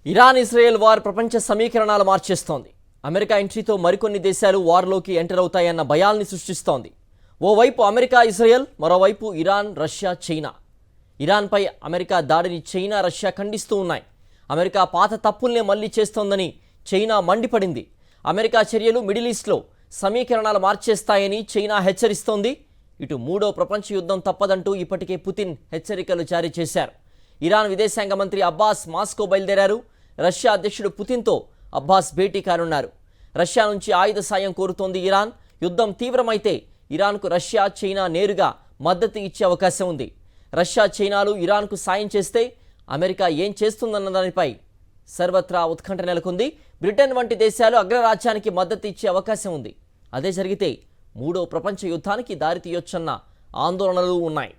Iran Israel war ప్రపంచ సమీకరణాలు మార్చేస్తోంది. America ఎంట్రీతో మరికొన్ని దేశాలు వార్లోకి ఎంటర్ అవుతాయన్న భయాల్ని సృష్టిస్తోంది. ఓవైపు అమెరికా ఇజ్రాయెల్, మరోవైపు ఇరాన్, రష్యా, చైనా. ఇరాన్పై అమెరికా దాడిని చైనా, రష్యా ఖండిస్తూ ఉన్నాయి. అమెరికా పాత తప్పుల్నే మళ్లీ చేస్తోందని చైనా మండిపడింది. అమెరికా చర్యలు మిడిల్ ఈస్ట్లో సమీకరణాలు మార్చేస్తాయని చైనా హెచ్చరిస్తోంది. ఇటు మూడో ప్రపంచ యుద్ధం తప్పదంటూ ఇప్పటికే పుతిన్ హెచ్చరికలు జారీ చేశారు. ఇరాన్ విదేశాంగ మంత్రి అబ్బాస్ మాస్కో బయలుదేరారు. రష్యా అధ్యక్షుడు పుతిన్తో అబ్బాస్ భేటీ కానున్నారు. రష్యా నుంచి ఆయుధ సాయం కోరుతోంది ఇరాన్. యుద్ధం తీవ్రమైతే ఇరాన్కు రష్యా, చైనా నేరుగా మద్దతు ఇచ్చే అవకాశం ఉంది. రష్యా, చైనాలు ఇరాన్కు సాయం చేస్తే అమెరికా ఏం చేస్తుందన్న దానిపై సర్వత్రా ఉత్కంఠ నెలకొంది. బ్రిటన్ వంటి దేశాలు అగ్రరాజ్యానికి మద్దతు ఇచ్చే అవకాశం ఉంది. అదే జరిగితే మూడో ప్రపంచ యుద్ధానికి దారితీయొచ్చన్న ఆందోళనలు ఉన్నాయి.